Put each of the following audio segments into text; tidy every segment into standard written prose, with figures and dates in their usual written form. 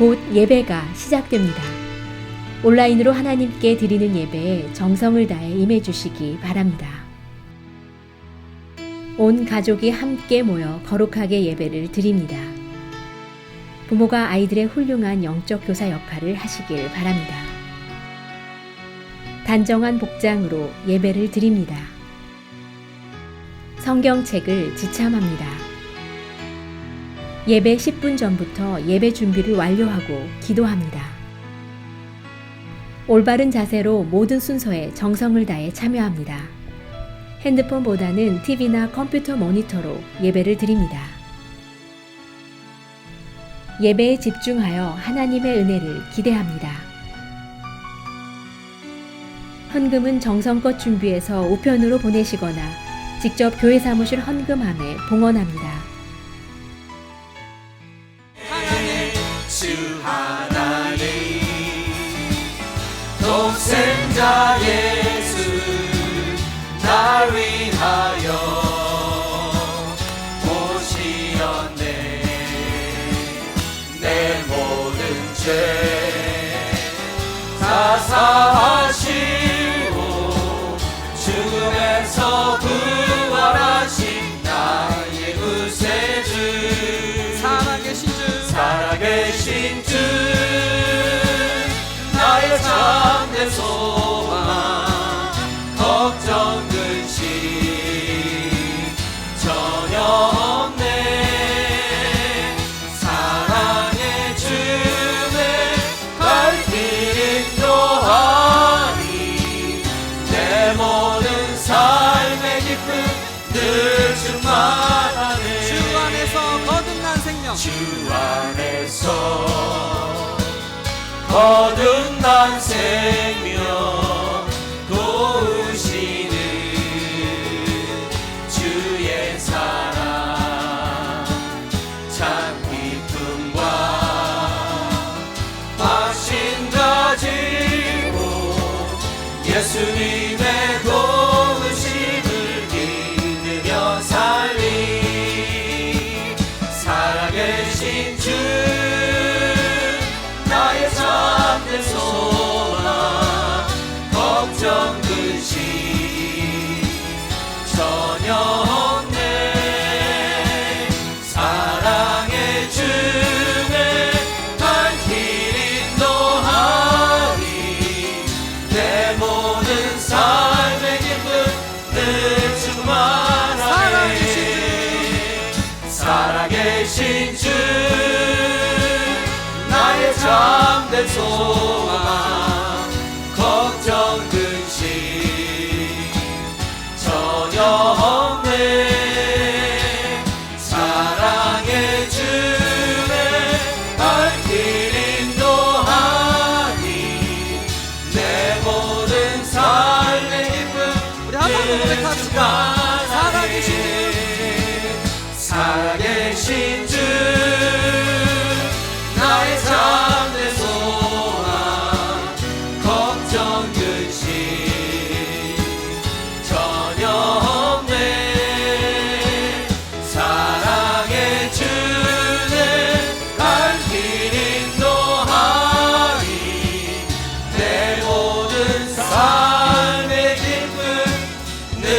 곧 예배가 시작됩니다. 온라인으로 하나님께 드리는 예배에 정성을 다해 임해 주시기 바랍니다. 온 가족이 함께 모여 거룩하게 예배를 드립니다. 부모가 아이들의 훌륭한 영적 교사 역할을 하시길 바랍니다. 단정한 복장으로 예배를 드립니다. 성경책을 지참합니다. 예배 10분 전부터 예배 준비를 완료하고 기도합니다. 올바른 자세로 모든 순서에 정성을 다해 참여합니다. 핸드폰보다는 TV나 컴퓨터 모니터로 예배를 드립니다. 예배에 집중하여 하나님의 은혜를 기대합니다. 헌금은 정성껏 준비해서 우편으로 보내시거나 직접 교회 사무실 헌금함에 봉헌합니다. 주 하나님 독생자 예수 날 위하여 오시었네. 내 모든 죄 다 사하시고 죽음에서 부활하신 나의 구세주 살아계신 주 나의 참된 소망 걱정 근심 전혀 없네. 사랑의 주의 갈 길 인도하니 내 모든 삶의 기쁨 늘 충만하네. 주 안에서 거듭난 생명, 주 안에서 거듭난 생명 도우시는 주의 사랑 참 기쁨과 확신 가지고 예수님의 도우심을 믿으며 살리 살아계신 주 나의 참된 소망 걱정 근심 전혀 없네. 사랑의 주의 갈 길 인도하니 내 모든 삶의 기쁨 늘 충만하네. 살아계신 주 나의 참된 소망 걱정 근심 전혀 없네. 사랑의 주의 갈 길 인도하니 내 모든 삶의 기쁨 우리 한 번 더 고백합시다. 살아계신 주 나의 참된 소망 걱정 근심 전혀 없네. 사랑의 주의 갈 길 인도하니 내 모든 삶의 기쁨 늘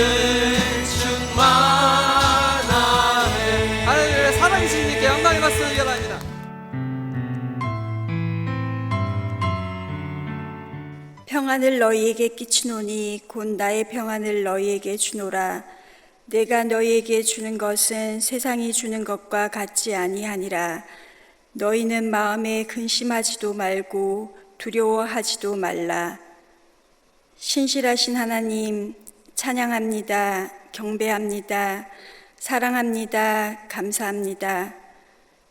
충만하네. 할렐루야. 살아계신 주님께 영광의 박수 올려드립니다. 평안을 너희에게 끼치노니 곧 나의 평안을 너희에게 주노라. 내가 너희에게 주는 것은 세상이 주는 것과 같지 아니하니라. 너희는 마음에 근심하지도 말고 두려워하지도 말라. 신실하신 하나님 찬양합니다. 경배합니다. 사랑합니다. 감사합니다.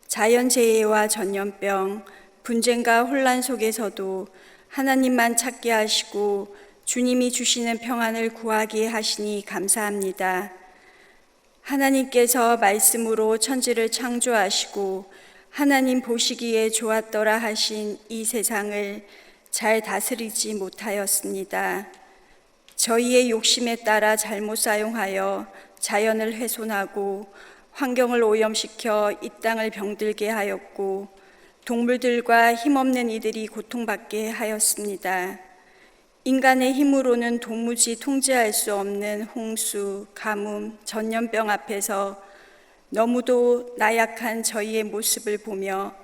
자연재해와 전염병, 분쟁과 혼란 속에서도 하나님만 찾게 하시고 주님이 주시는 평안을 구하게 하시니 감사합니다. 하나님께서 말씀으로 천지를 창조하시고 하나님 보시기에 좋았더라 하신 이 세상을 잘 다스리지 못하였습니다. 저희의 욕심에 따라 잘못 사용하여 자연을 훼손하고 환경을 오염시켜 이 땅을 병들게 하였고 동물들과 힘없는 이들이 고통받게 하였습니다. 인간의 힘으로는 도무지 통제할 수 없는 홍수, 가뭄, 전염병 앞에서 너무도 나약한 저희의 모습을 보며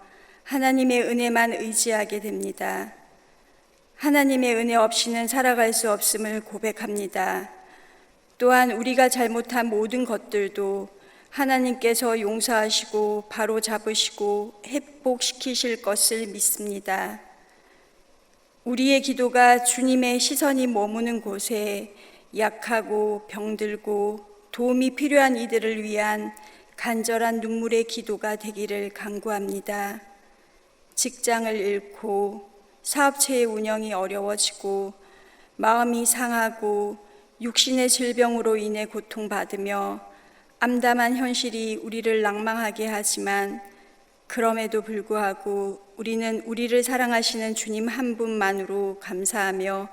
하나님의 은혜만 의지하게 됩니다. 하나님의 은혜 없이는 살아갈 수 없음을 고백합니다. 또한 우리가 잘못한 모든 것들도 하나님께서 용서하시고 바로 잡으시고 회복시키실 것을 믿습니다. 우리의 기도가 주님의 시선이 머무는 곳에 약하고 병들고 도움이 필요한 이들을 위한 간절한 눈물의 기도가 되기를 간구합니다. 직장을 잃고 사업체의 운영이 어려워지고 마음이 상하고 육신의 질병으로 인해 고통받으며 암담한 현실이 우리를 낭망하게 하지만 그럼에도 불구하고 우리는 우리를 사랑하시는 주님 한 분만으로 감사하며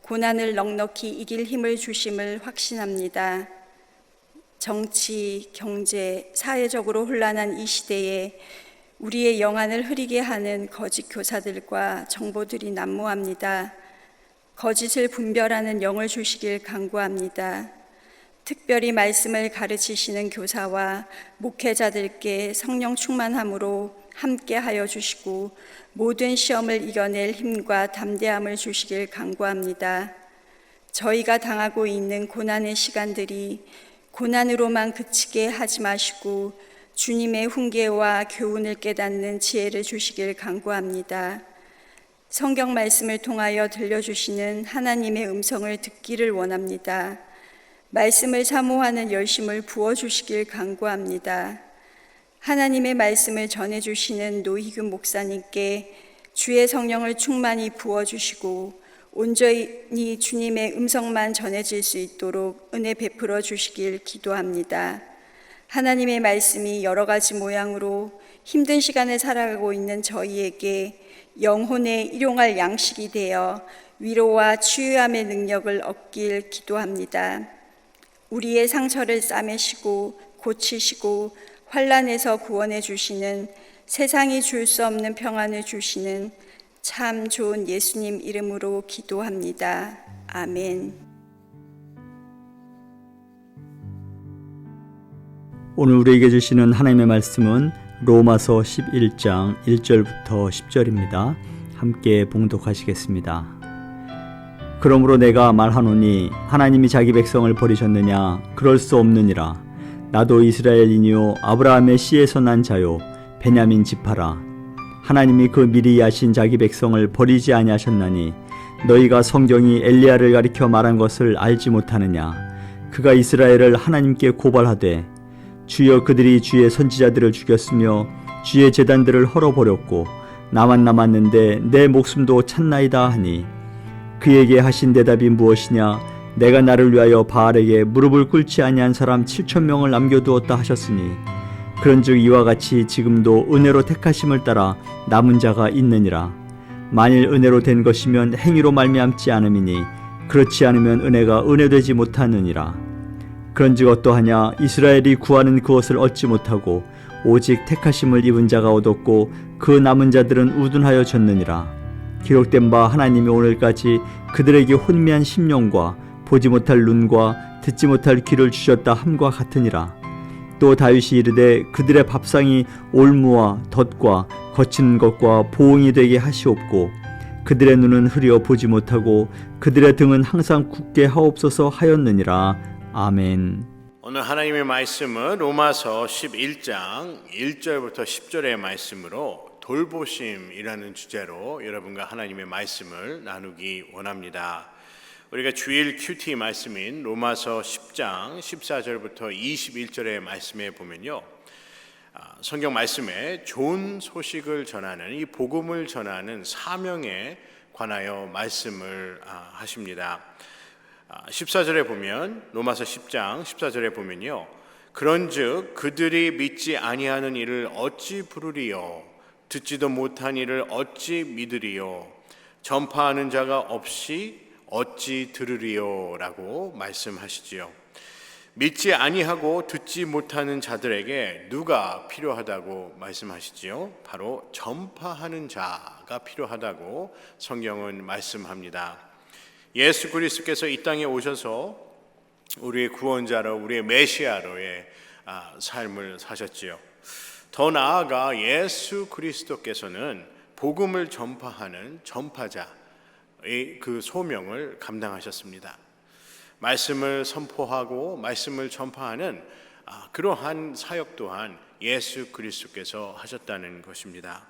고난을 넉넉히 이길 힘을 주심을 확신합니다. 정치, 경제, 사회적으로 혼란한 이 시대에 우리의 영안을 흐리게 하는 거짓 교사들과 정보들이 난무합니다. 거짓을 분별하는 영을 주시길 간구합니다. 특별히 말씀을 가르치시는 교사와 목회자들께 성령 충만함으로 함께 하여 주시고 모든 시험을 이겨낼 힘과 담대함을 주시길 간구합니다. 저희가 당하고 있는 고난의 시간들이 고난으로만 그치게 하지 마시고 주님의 훈계와 교훈을 깨닫는 지혜를 주시길 간구합니다. 성경 말씀을 통하여 들려주시는 하나님의 음성을 듣기를 원합니다. 말씀을 사모하는 열심을 부어주시길 간구합니다. 하나님의 말씀을 전해주시는 노희균 목사님께 주의 성령을 충만히 부어주시고 온전히 주님의 음성만 전해질 수 있도록 은혜 베풀어 주시길 기도합니다. 하나님의 말씀이 여러 가지 모양으로 힘든 시간을 살아가고 있는 저희에게 영혼에 일용할 양식이 되어 위로와 치유함의 능력을 얻길 기도합니다. 우리의 상처를 싸매시고 고치시고 환난에서 구원해 주시는 세상이 줄 수 없는 평안을 주시는 참 좋은 예수님 이름으로 기도합니다. 아멘. 오늘 우리에게 주시는 하나님의 말씀은 로마서 11장 1절부터 10절입니다. 함께 봉독하시겠습니다. 그러므로 내가 말하노니 하나님이 자기 백성을 버리셨느냐? 그럴 수 없느니라. 나도 이스라엘이니요 아브라함의 씨에서 난 자요 베냐민 지파라. 하나님이 그 미리 아신 자기 백성을 버리지 아니하셨나니 너희가 성경이 엘리야를 가리켜 말한 것을 알지 못하느냐? 그가 이스라엘을 하나님께 고발하되 주여 그들이 주의 선지자들을 죽였으며 주의 제단들을 헐어버렸고 나만 남았는데 내 목숨도 찼나이다 하니 그에게 하신 대답이 무엇이냐? 내가 나를 위하여 바알에게 무릎을 꿇지 아니한 사람 7,000명을 남겨두었다 하셨으니 그런즉 이와 같이 지금도 은혜로 택하심을 따라 남은 자가 있느니라. 만일 은혜로 된 것이면 행위로 말미암지 않음이니 그렇지 않으면 은혜가 은혜되지 못하느니라. 그런즉 어떠하냐? 이스라엘이 구하는 그것을 얻지 못하고 오직 택하심을 입은 자가 얻었고 그 남은 자들은 우둔하여 졌느니라. 기록된 바 하나님이 오늘까지 그들에게 혼미한 심령과 보지 못할 눈과 듣지 못할 귀를 주셨다 함과 같으니라. 또 다윗이 이르되 그들의 밥상이 올무와 덫과 거친 것과 보응이 되게 하시옵고 그들의 눈은 흐려 보지 못하고 그들의 등은 항상 굳게 하옵소서 하였느니라. 아멘. 오늘 하나님의 말씀은 로마서 11장 1절부터 10절의 말씀으로 돌보심이라는 주제로 여러분과 하나님의 말씀을 나누기 원합니다. 우리가 주일 큐티 말씀인 로마서 10장 14절부터 21절의 말씀에 보면요, 성경 말씀에 좋은 소식을 전하는 이 복음을 전하는 사명에 관하여 말씀을 하십니다. 14절에 보면 로마서 10장 14절에 보면요, 그런즉 그들이 믿지 아니하는 일을 어찌 부르리요? 듣지도 못한 일을 어찌 믿으리요? 전파하는 자가 없이 어찌 들으리요? 라고 말씀하시지요. 믿지 아니하고 듣지 못하는 자들에게 누가 필요하다고 말씀하시지요? 바로 전파하는 자가 필요하다고 성경은 말씀합니다. 예수 그리스도께서 이 땅에 오셔서 우리의 구원자로, 우리의 메시아로의 삶을 사셨지요. 더 나아가 예수 그리스도께서는 복음을 전파하는 전파자의 그 소명을 감당하셨습니다. 말씀을 선포하고 말씀을 전파하는 그러한 사역 또한 예수 그리스도께서 하셨다는 것입니다.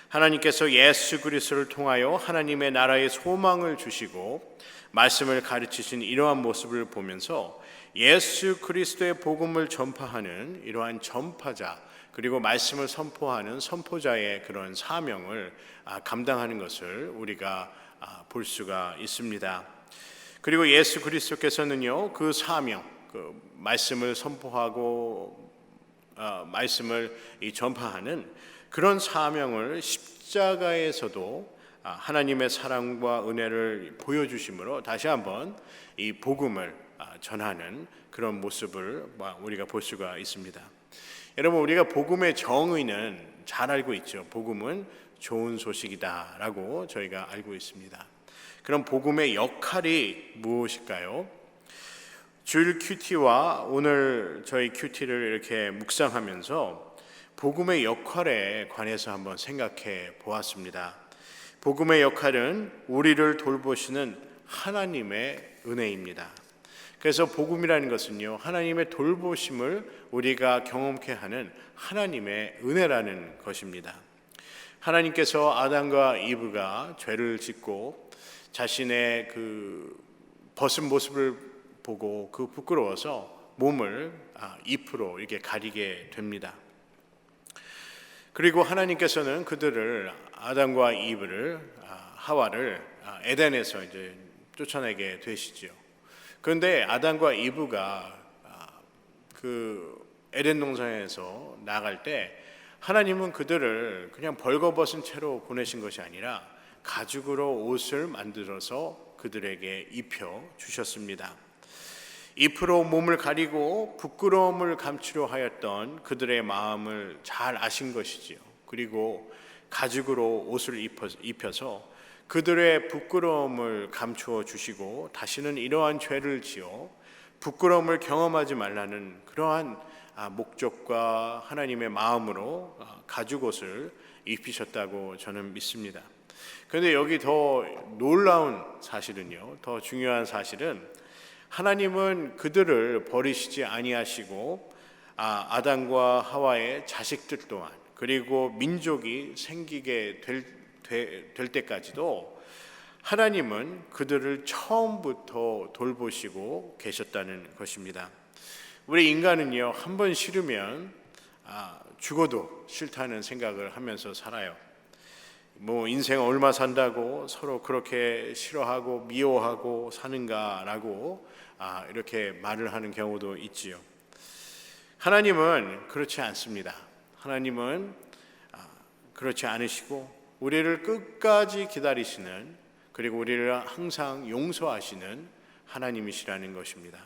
하나님께서 예수 그리스도를 통하여 하나님의 나라의 소망을 주시고 말씀을 가르치신 이러한 모습을 보면서 예수 그리스도의 복음을 전파하는 이러한 전파자, 그리고 말씀을 선포하는 선포자의 그런 사명을 감당하는 것을 우리가 볼 수가 있습니다. 그리고 예수 그리스도께서는요, 그 사명, 그 말씀을 선포하고 말씀을 전파하는 그런 사명을 십자가에서도 하나님의 사랑과 은혜를 보여주심으로 다시 한번 이 복음을 전하는 그런 모습을 우리가 볼 수가 있습니다. 여러분, 우리가 복음의 정의는 잘 알고 있죠. 복음은 좋은 소식이다라고 저희가 알고 있습니다. 그럼 복음의 역할이 무엇일까요? 주일 큐티와 오늘 저희 큐티를 이렇게 묵상하면서 복음의 역할에 관해서 한번 생각해 보았습니다. 복음의 역할은 우리를 돌보시는 하나님의 은혜입니다. 그래서 복음이라는 것은요, 하나님의 돌보심을 우리가 경험케 하는 하나님의 은혜라는 것입니다. 하나님께서 아담과 이브가 죄를 짓고 자신의 그 벗은 모습을 보고 그 부끄러워서 몸을 잎으로 이렇게 가리게 됩니다. 그리고 하나님께서는 그들을, 아담과 이브를, 하와를 에덴에서 이제 쫓아내게 되시지요. 그런데 아담과 이브가 그 에덴 동산에서 나갈 때 하나님은 그들을 그냥 벌거벗은 채로 보내신 것이 아니라 가죽으로 옷을 만들어서 그들에게 입혀 주셨습니다. 잎으로 몸을 가리고 부끄러움을 감추려 하였던 그들의 마음을 잘 아신 것이지요. 그리고 가죽으로 옷을 입혀서 그들의 부끄러움을 감추어 주시고 다시는 이러한 죄를 지어 부끄러움을 경험하지 말라는 그러한 목적과 하나님의 마음으로 가죽옷을 입히셨다고 저는 믿습니다. 그런데 여기 더 놀라운 사실은요, 더 중요한 사실은 하나님은 그들을 버리시지 아니하시고 아담과 하와의 자식들 또한, 그리고 민족이 생기게 될 때까지도 하나님은 그들을 처음부터 돌보시고 계셨다는 것입니다. 우리 인간은요, 한 번 싫으면 죽어도 싫다는 생각을 하면서 살아요. 뭐 인생 얼마 산다고 서로 그렇게 싫어하고 미워하고 사는가라고 이렇게 말을 하는 경우도 있지요. 하나님은 그렇지 않습니다. 하나님은 그렇지 않으시고 우리를 끝까지 기다리시는, 그리고 우리를 항상 용서하시는 하나님이시라는 것입니다.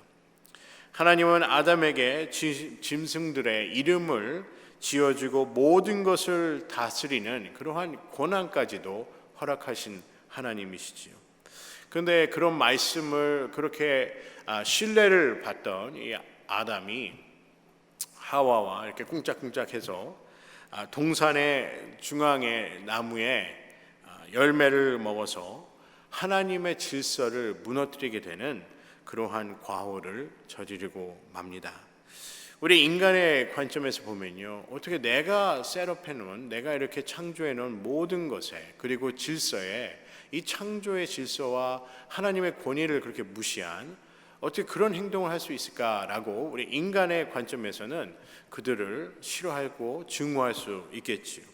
하나님은 아담에게 짐승들의 이름을 지어주고 모든 것을 다스리는 그러한 권한까지도 허락하신 하나님이시지요. 그런데 그런 말씀을 그렇게 신뢰를 받던 이 아담이 하와와 이렇게 꿍짝꿍짝해서 동산의 중앙의 나무에 열매를 먹어서 하나님의 질서를 무너뜨리게 되는 그러한 과오를 저지르고 맙니다. 우리 인간의 관점에서 보면요, 어떻게 내가 셋업해 놓은, 내가 이렇게 창조해 놓은 모든 것에, 그리고 질서에, 이 창조의 질서와 하나님의 권위를 그렇게 무시한 어떻게 그런 행동을 할 수 있을까라고 우리 인간의 관점에서는 그들을 싫어하고 증오할 수 있겠지요.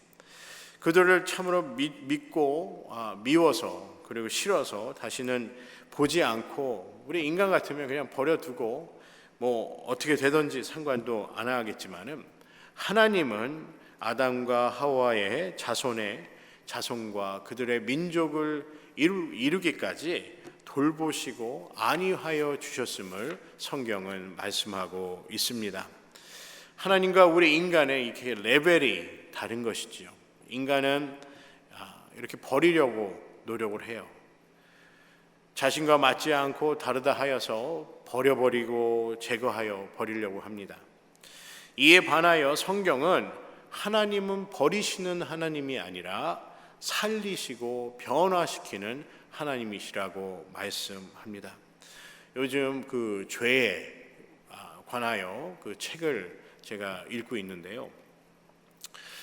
그들을 참으로 믿고 미워서, 그리고 싫어서 다시는 보지 않고, 우리 인간 같으면 그냥 버려두고 뭐 어떻게 되든지 상관도 안 하겠지만은, 하나님은 아담과 하와의 자손의 자손과 그들의 민족을 이루기까지 돌보시고 안위하여 주셨음을 성경은 말씀하고 있습니다. 하나님과 우리 인간의 이렇게 레벨이 다른 것이지요. 인간은 이렇게 버리려고 노력을 해요. 자신과 맞지 않고 다르다 하여서 버려버리고 제거하여 버리려고 합니다. 이에 반하여 성경은 하나님은 버리시는 하나님이 아니라 살리시고 변화시키는 하나님이시라고 말씀합니다. 요즘 그 죄에 관하여 그 책을 제가 읽고 있는데요.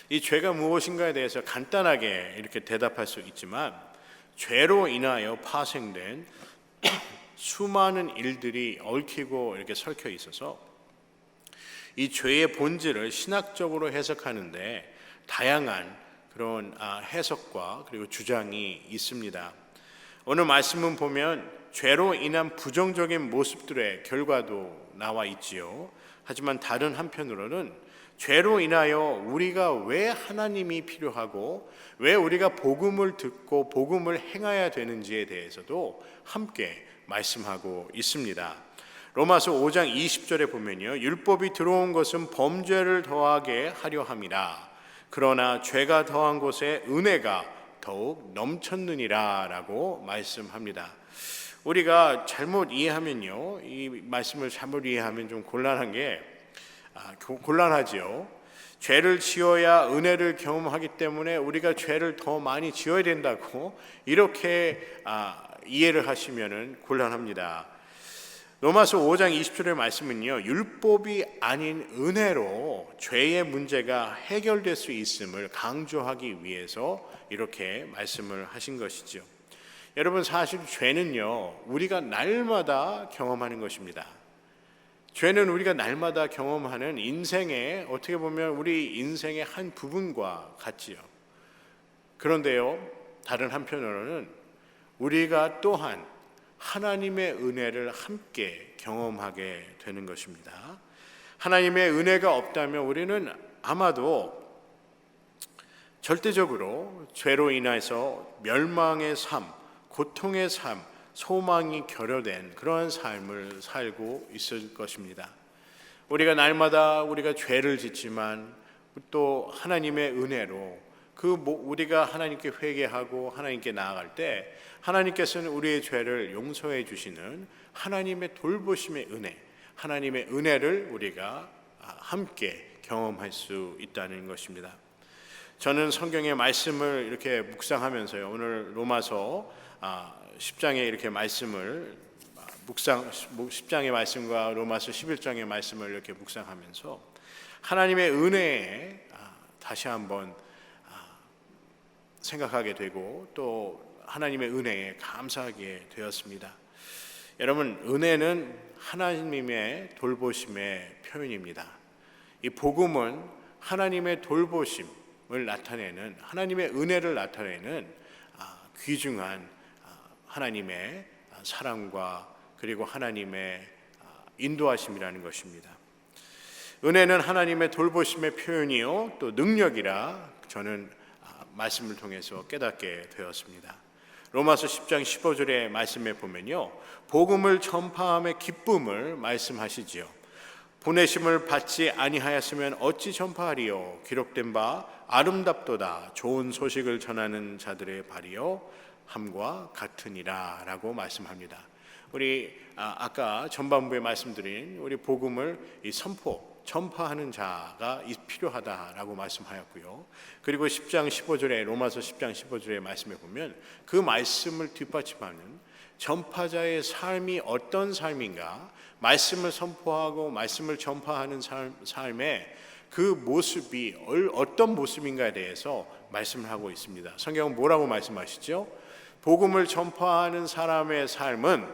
이 죄가 무엇인가에 대해서 간단하게 이렇게 대답할 수 있지만 죄로 인하여 파생된 수많은 일들이 얽히고 이렇게 설켜 있어서 이 죄의 본질을 신학적으로 해석하는데 다양한 그런 해석과 그리고 주장이 있습니다. 오늘 말씀은 보면 죄로 인한 부정적인 모습들의 결과도 나와 있지요. 하지만 다른 한편으로는 죄로 인하여 우리가 왜 하나님이 필요하고 왜 우리가 복음을 듣고 복음을 행해야 되는지에 대해서도 함께 말씀하고 있습니다. 로마서 5장 20절에 보면요, 율법이 들어온 것은 범죄를 더하게 하려 함이라. 그러나 죄가 더한 곳에 은혜가 더욱 넘쳤느니라 라고 말씀합니다. 우리가 잘못 이해하면요, 이 말씀을 잘못 이해하면 좀 곤란하지요. 죄를 지어야 은혜를 경험하기 때문에 우리가 죄를 더 많이 지어야 된다고 이렇게 이해를 하시면 곤란합니다. 로마서 5장 20절의 말씀은요, 율법이 아닌 은혜로 죄의 문제가 해결될 수 있음을 강조하기 위해서 이렇게 말씀을 하신 것이죠. 여러분, 사실 죄는요, 우리가 날마다 경험하는 것입니다. 죄는 우리가 날마다 경험하는 인생의, 어떻게 보면 우리 인생의 한 부분과 같지요. 그런데요, 다른 한편으로는 우리가 또한 하나님의 은혜를 함께 경험하게 되는 것입니다. 하나님의 은혜가 없다면 우리는 아마도 절대적으로 죄로 인해서 멸망의 삶, 고통의 삶, 소망이 결여된 그러한 삶을 살고 있을 것입니다. 우리가 날마다 우리가 죄를 짓지만 또 하나님의 은혜로 우리가 하나님께 회개하고 하나님께 나아갈 때 하나님께서는 우리의 죄를 용서해 주시는 하나님의 돌보심의 은혜, 하나님의 은혜를 우리가 함께 경험할 수 있다는 것입니다. 저는 성경의 말씀을 이렇게 묵상하면서요, 오늘 로마서 10장의 이렇게 말씀을 10장의 말씀과 로마서 11장의 말씀을 이렇게 묵상하면서 하나님의 은혜에 다시 한번 생각하게 되고 또 하나님의 은혜에 감사하게 되었습니다. 여러분, 은혜는 하나님의 돌보심의 표현입니다. 이 복음은 하나님의 돌보심을 나타내는, 하나님의 은혜를 나타내는 귀중한 하나님의 사랑과 그리고 하나님의 인도하심이라는 것입니다. 은혜는 하나님의 돌보심의 표현이요 또 능력이라 저는 말씀을 통해서 깨닫게 되었습니다. 로마서 10장 15절의 말씀에 보면요, 복음을 전파함의 기쁨을 말씀하시지요. 보내심을 받지 아니하였으면 어찌 전파하리요? 기록된 바 아름답도다. 좋은 소식을 전하는 자들의 발이요 함과 같으니라 라고 말씀합니다. 우리 아까 전반부에 말씀드린 우리 복음을 전파하는 자가 필요하다라고 말씀하였고요. 그리고 10장 15절에 로마서 10장 15절의 말씀에 보면 그 말씀을 뒷받침하는 전파자의 삶이 어떤 삶인가, 말씀을 선포하고 말씀을 전파하는 삶의 그 모습이 어떤 모습인가에 대해서 말씀을 하고 있습니다. 성경은 뭐라고 말씀하시죠? 복음을 전파하는 사람의 삶은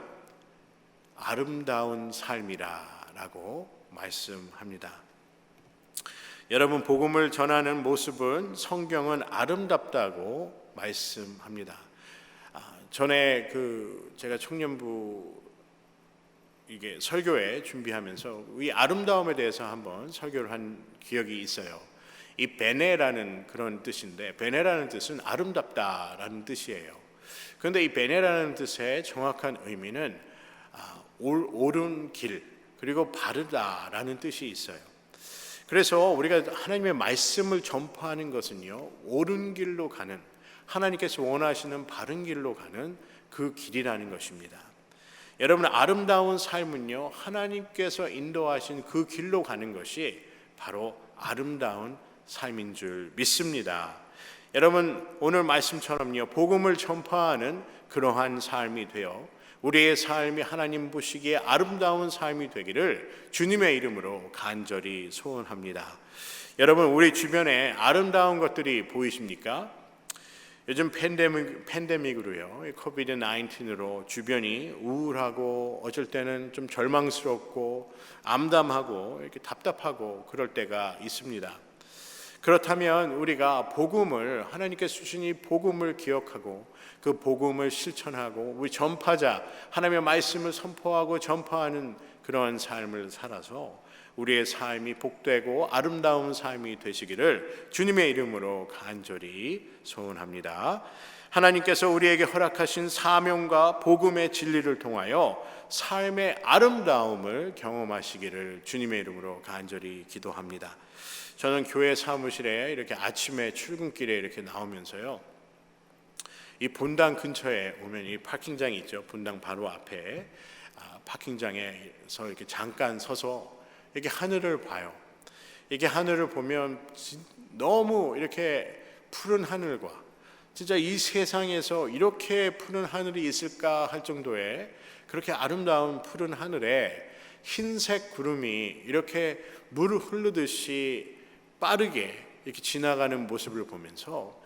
아름다운 삶이라고 말씀합니다. 여러분, 복음을 전하는 모습은 성경은 아름답다고 말씀합니다. 전에 제가 청년부 이게 설교회 준비하면서 이 아름다움에 대해서 한번 설교를 한 기억이 있어요. 이 베네라는 그런 뜻인데, 베네라는 뜻은 아름답다라는 뜻이에요. 그런데 이 베네라는 뜻의 정확한 의미는 옳은 길, 그리고 바르다라는 뜻이 있어요. 그래서 우리가 하나님의 말씀을 전파하는 것은요, 옳은 길로 가는, 하나님께서 원하시는 바른 길로 가는 그 길이라는 것입니다. 여러분, 아름다운 삶은요, 하나님께서 인도하신 그 길로 가는 것이 바로 아름다운 삶인 줄 믿습니다. 여러분, 오늘 말씀처럼요, 복음을 전파하는 그러한 삶이 되어 우리의 삶이 하나님 보시기에 아름다운 삶이 되기를 주님의 이름으로 간절히 소원합니다. 여러분, 우리 주변에 아름다운 것들이 보이십니까? 요즘 팬데믹으로요, 코비드-19로 주변이 우울하고 어쩔 때는 좀 절망스럽고 암담하고 이렇게 답답하고 그럴 때가 있습니다. 그렇다면 우리가 복음을, 하나님께서 주신 이 복음을 기억하고 그 복음을 실천하고 우리 전파자, 하나님의 말씀을 선포하고 전파하는 그런 삶을 살아서 우리의 삶이 복되고 아름다운 삶이 되시기를 주님의 이름으로 간절히 소원합니다. 하나님께서 우리에게 허락하신 사명과 복음의 진리를 통하여 삶의 아름다움을 경험하시기를 주님의 이름으로 간절히 기도합니다. 저는 교회 사무실에 이렇게 아침에 출근길에 이렇게 나오면서요, 이 본당 근처에 오면 이 파킹장이 있죠. 본당 바로 앞에 파킹장에서 이렇게 잠깐 서서 이렇게 하늘을 봐요. 이게 하늘을 보면 너무 이렇게 푸른 하늘과, 진짜 이 세상에서 이렇게 푸른 하늘이 있을까 할 정도의 그렇게 아름다운 푸른 하늘에 흰색 구름이 이렇게 물을 흐르듯이 빠르게 이렇게 지나가는 모습을 보면서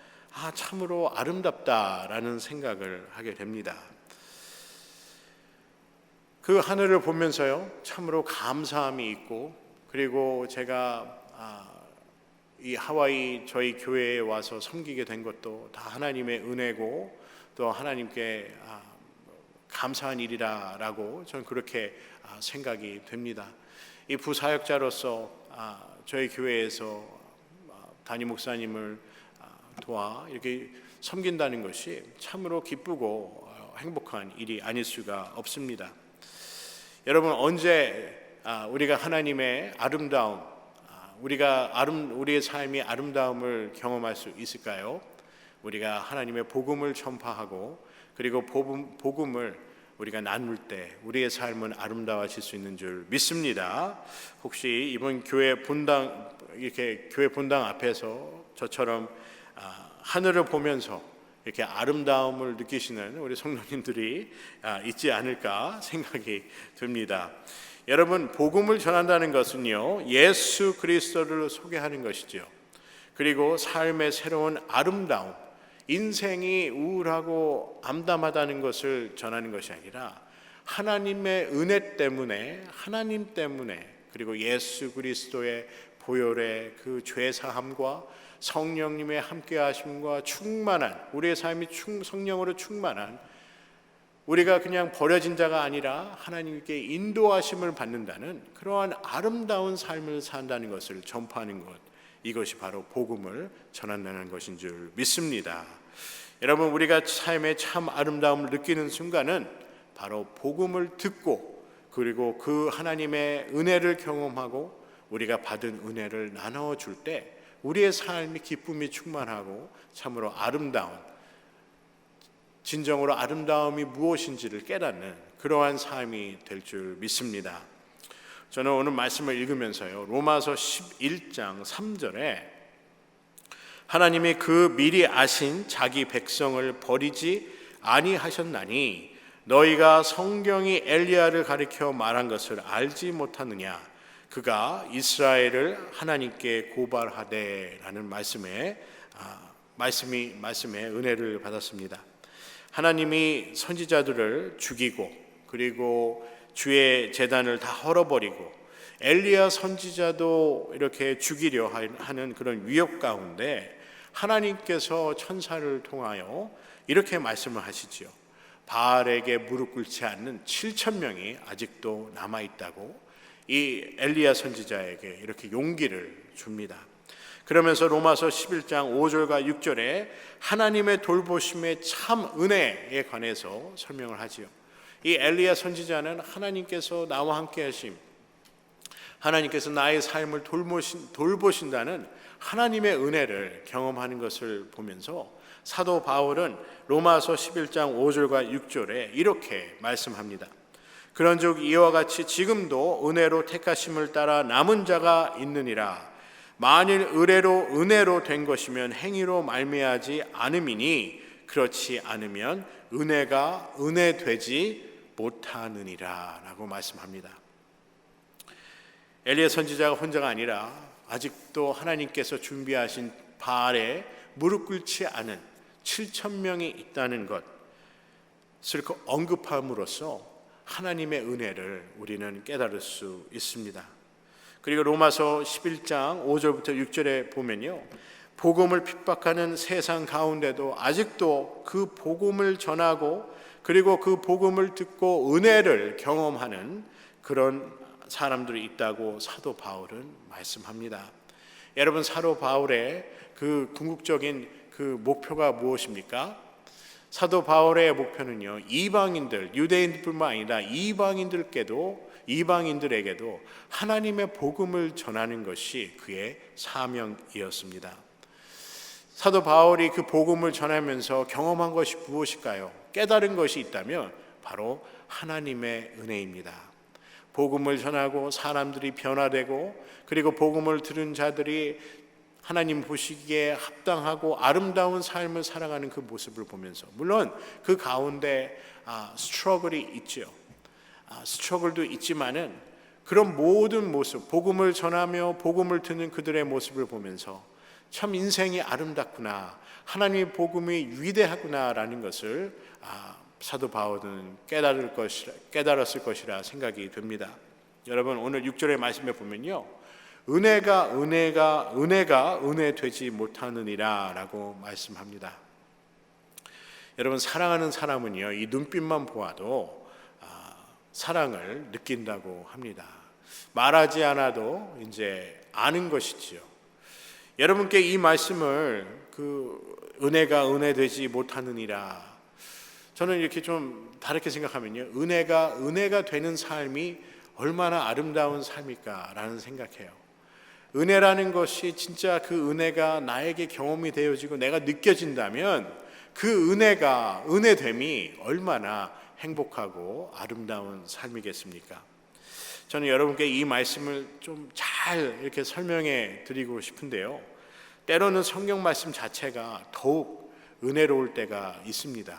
참으로 아름답다라는 생각을 하게 됩니다. 그 하늘을 보면서요, 참으로 감사함이 있고, 그리고 제가 이 하와이 저희 교회에 와서 섬기게 된 것도 다 하나님의 은혜고 또 하나님께 감사한 일이라고 저는 그렇게 생각이 됩니다. 이 부사역자로서 저희 교회에서 담임 목사님을 도와 이렇게 섬긴다는 것이 참으로 기쁘고 행복한 일이 아닐 수가 없습니다. 여러분, 언제 우리가 하나님의 아름다움, 우리의 삶이 아름다움을 경험할 수 있을까요? 우리가 하나님의 복음을 전파하고 그리고 복음을 우리가 나눌 때 우리의 삶은 아름다워질 수 있는 줄 믿습니다. 혹시 이번 교회 본당 앞에서 저처럼 하늘을 보면서 이렇게 아름다움을 느끼시는 우리 성도님들이 있지 않을까 생각이 듭니다. 여러분, 복음을 전한다는 것은요, 예수 그리스도를 소개하는 것이죠. 그리고 삶의 새로운 아름다움, 인생이 우울하고 암담하다는 것을 전하는 것이 아니라 하나님의 은혜 때문에, 하나님 때문에, 그리고 예수 그리스도의 보혈의 그 죄사함과 성령님의 함께하심과 충만한, 우리의 삶이 성령으로 충만한, 우리가 그냥 버려진 자가 아니라 하나님께 인도하심을 받는다는 그러한 아름다운 삶을 산다는 것을 전파하는 것, 이것이 바로 복음을 전한다는 것인 줄 믿습니다. 여러분, 우리가 삶의 참 아름다움을 느끼는 순간은 바로 복음을 듣고 그리고 그 하나님의 은혜를 경험하고 우리가 받은 은혜를 나눠줄 때 우리의 삶이 기쁨이 충만하고 참으로 아름다운, 진정으로 아름다움이 무엇인지를 깨닫는 그러한 삶이 될 줄 믿습니다. 저는 오늘 말씀을 읽으면서요, 로마서 11장 3절에 하나님이 그 미리 아신 자기 백성을 버리지 아니하셨나니 너희가 성경이 엘리야를 가리켜 말한 것을 알지 못하느냐, 그가 이스라엘을 하나님께 고발하되라는 말씀에 은혜를 받았습니다. 하나님이 선지자들을 죽이고 그리고 주의 제단을 다 헐어버리고 엘리야 선지자도 이렇게 죽이려 하는 그런 위협 가운데 하나님께서 천사를 통하여 이렇게 말씀을 하시지요. 바알에게 무릎 꿇지 않는 7,000명이 아직도 남아있다고 이 엘리야 선지자에게 이렇게 용기를 줍니다. 그러면서 로마서 11장 5절과 6절에 하나님의 돌보심의 참 은혜에 관해서 설명을 하지요. 이 엘리야 선지자는 하나님께서 나와 함께 하심, 하나님께서 나의 삶을 돌보신다는 하나님의 은혜를 경험하는 것을 보면서 사도 바울은 로마서 11장 5절과 6절에 이렇게 말씀합니다. 그런즉 이와 같이 지금도 은혜로 택하심을 따라 남은 자가 있느니라. 만일 은혜로 된 것이면 행위로 말미암지 않음이니 그렇지 않으면 은혜가 은혜 되지 못하느니라 라고 말씀합니다. 엘리야 선지자가 혼자가 아니라 아직도 하나님께서 준비하신 바알에 무릎 꿇지 않은 7,000명이 있다는 것을 언급함으로써 하나님의 은혜를 우리는 깨달을 수 있습니다. 그리고 로마서 11장 5절부터 6절에 보면요, 복음을 핍박하는 세상 가운데도 아직도 그 복음을 전하고 그리고 그 복음을 듣고 은혜를 경험하는 그런 사람들이 있다고 사도 바울은 말씀합니다. 여러분, 사도 바울의 그 궁극적인 그 목표가 무엇입니까? 사도 바울의 목표는요, 이방인들, 유대인뿐만 아니라 이방인들에게도 하나님의 복음을 전하는 것이 그의 사명이었습니다. 사도 바울이 그 복음을 전하면서 경험한 것이 무엇일까요? 깨달은 것이 있다면 바로 하나님의 은혜입니다. 복음을 전하고 사람들이 변화되고 그리고 복음을 들은 자들이 하나님 보시기에 합당하고 아름다운 삶을 살아가는 그 모습을 보면서, 물론 그 가운데 스트러글이 있죠. 스트러글도 있지만은 그런 모든 모습, 복음을 전하며 복음을 듣는 그들의 모습을 보면서 참 인생이 아름답구나, 하나님의 복음이 위대하구나라는 것을 사도 바울은 깨달았을 것이라 생각이 됩니다. 여러분, 오늘 6절의 말씀에 보면요, 은혜가 은혜 되지 못하느니라 라고 말씀합니다. 여러분, 사랑하는 사람은요, 이 눈빛만 보아도 사랑을 느낀다고 합니다. 말하지 않아도 이제 아는 것이지요. 여러분께 이 말씀을 은혜가 은혜 되지 못하느니라, 저는 이렇게 좀 다르게 생각하면요, 은혜가 되는 삶이 얼마나 아름다운 삶일까라는 생각해요. 은혜라는 것이 진짜 그 은혜가 나에게 경험이 되어지고 내가 느껴진다면 그 은혜됨이 얼마나 행복하고 아름다운 삶이겠습니까? 저는 여러분께 이 말씀을 좀 잘 이렇게 설명해 드리고 싶은데요, 때로는 성경 말씀 자체가 더욱 은혜로울 때가 있습니다.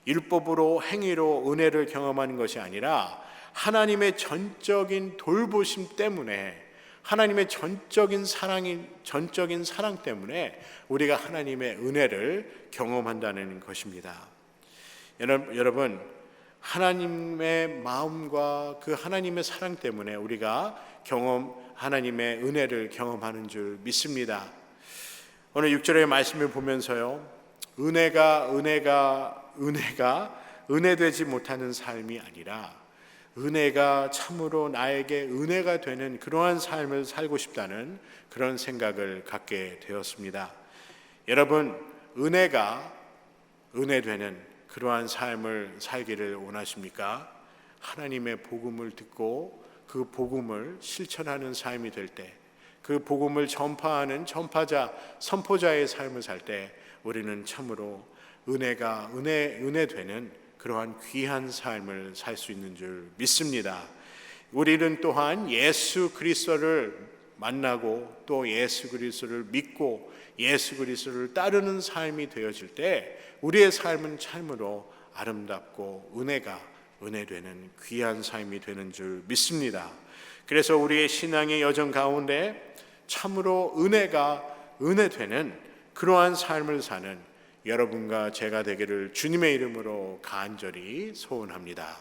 율법으로 행위로 은혜를 경험하는 것이 아니라 하나님의 전적인 돌보심 때문에, 하나님의 전적인 사랑 때문에 우리가 하나님의 은혜를 경험한다는 것입니다. 여러분, 하나님의 마음과 그 하나님의 사랑 때문에 우리가 하나님의 은혜를 경험하는 줄 믿습니다. 오늘 6절의 말씀을 보면서요, 은혜가 은혜되지 못하는 삶이 아니라 은혜가 참으로 나에게 은혜가 되는 그러한 삶을 살고 싶다는 그런 생각을 갖게 되었습니다. 여러분, 은혜가 은혜되는 그러한 삶을 살기를 원하십니까? 하나님의 복음을 듣고 그 복음을 실천하는 삶이 될 때, 그 복음을 전파하는 선포자의 삶을 살 때 우리는 참으로 은혜 되는 그러한 귀한 삶을 살 수 있는 줄 믿습니다. 우리는 또한 예수 그리스도를 만나고 또 예수 그리스도를 믿고 예수 그리스도를 따르는 삶이 되어질 때 우리의 삶은 참으로 아름답고 은혜 되는 귀한 삶이 되는 줄 믿습니다. 그래서 우리의 신앙의 여정 가운데 참으로 은혜 되는 그러한 삶을 사는 여러분과 제가 되기를 주님의 이름으로 간절히 소원합니다.